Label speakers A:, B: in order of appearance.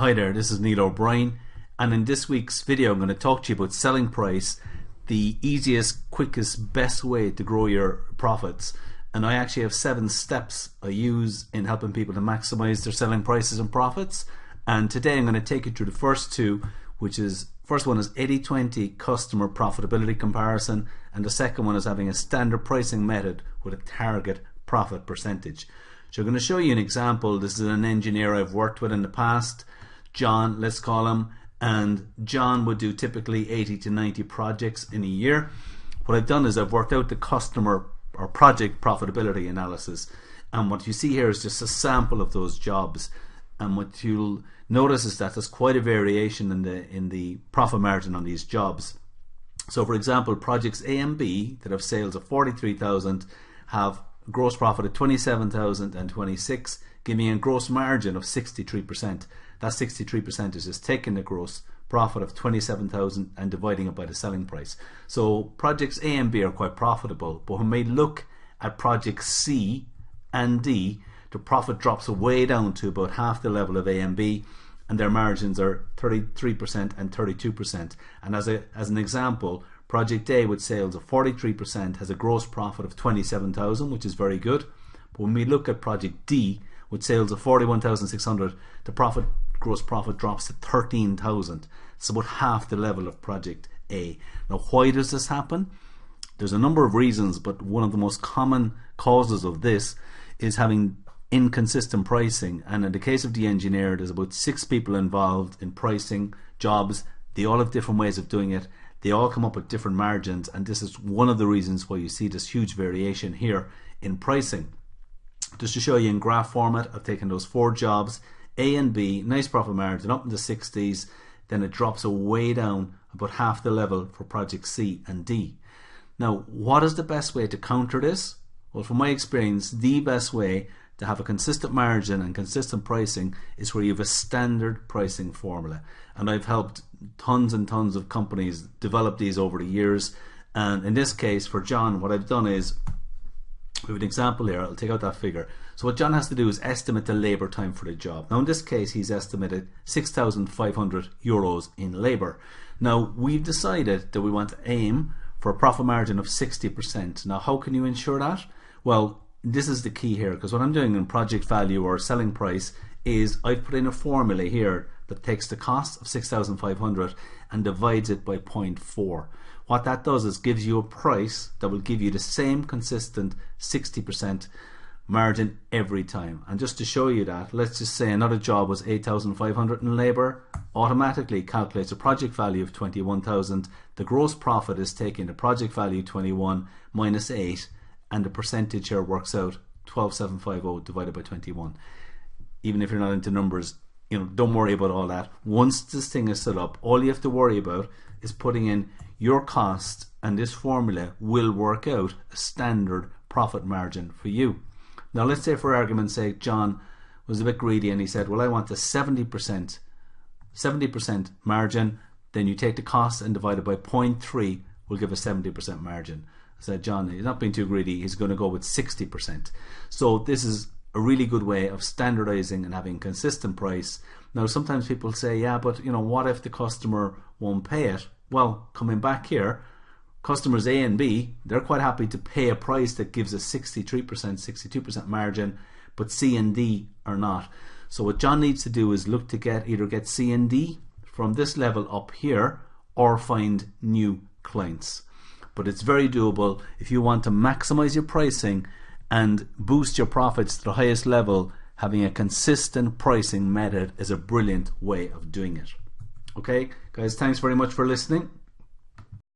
A: Hi there, this is Neil O'Brien, and in this week's video I'm going to talk to you about selling price, the easiest, quickest, best way to grow your profits. And I actually have 7 steps I use in helping people to maximize their selling prices and profits. And today I'm going to take you through the first two, which is, first one is 80-20 customer profitability comparison, and the second one is having a standard pricing method with a target profit percentage. So I'm going to show you an example. This is an engineer I've worked with in the past, John, let's call him, and John would do typically 80 to 90 projects in a year. What I've done is I've worked out the customer or project profitability analysis, and what you see here is just a sample of those jobs, and what you'll notice is that there's quite a variation in the profit margin on these jobs. So for example, projects A and B that have sales of 43,000 have gross profit of 27,000 and 26, giving a gross margin of 63%. That 63% is just taking the gross profit of 27,000 and dividing it by the selling price. So projects A and B are quite profitable, but when we look at projects C and D, the profit drops way down to about half the level of A and B, and their margins are 33% and 32%. And as an example, project A with sales of 43% has a gross profit of 27,000, which is very good. But when we look at project D with sales of 41,600, the gross profit drops to 13,000. It's about half the level of project A. Now, why does this happen? There's a number of reasons, but one of the most common causes of this is having inconsistent pricing. And in the case of the engineer, there's about 6 people involved in pricing jobs. They all have different ways of doing it. They all come up with different margins, and this is one of the reasons why you see this huge variation here in pricing. Just to show you in graph format, I've taken those 4 jobs, A and B, nice profit margin up in the 60s, then it drops way down about half the level for project C and D. Now, what is the best way to counter this? Well, from my experience, the best way to have a consistent margin and consistent pricing is where you have a standard pricing formula. And I've helped tons and tons of companies develop these over the years. And in this case, for John, what I've done is, we have an example here. I'll take out that figure. So what John has to do is estimate the labour time for the job. Now in this case, he's estimated 6,500 euros in labour. Now we've decided that we want to aim for a profit margin of 60%. Now how can you ensure that? Well, this is the key here, because what I'm doing in project value or selling price is I've put in a formula here that takes the cost of 6,500 and divides it by 0.4. What that does is gives you a price that will give you the same consistent 60% margin every time. And just to show you that, let's just say another job was 8,500 in labour, automatically calculates a project value of 21,000. The gross profit is taking the project value 21 minus 8, and the percentage here works out 12,750 divided by 21. Even if you're not into numbers, don't worry about all that. Once this thing is set up, all you have to worry about is putting in your cost, and this formula will work out a standard profit margin for you. Now let's say, for argument's sake, John was a bit greedy and he said, well, I want a 70% margin. Then you take the cost and divide it by 0.3 will give a 70% margin. I said, John, he's not being too greedy, he's going to go with 60%. So this is a really good way of standardizing and having consistent price. Now sometimes people say, yeah, but what if the customer won't pay it? Well, coming back here, customers A and B, they're quite happy to pay a price that gives a 63%, 62% margin, but C and D are not. So what John needs to do is look to either get C and D from this level up here, or find new clients. But it's very doable. If you want to maximize your pricing and boost your profits to the highest level, having a consistent pricing method is a brilliant way of doing it. Okay, guys, thanks very much for listening.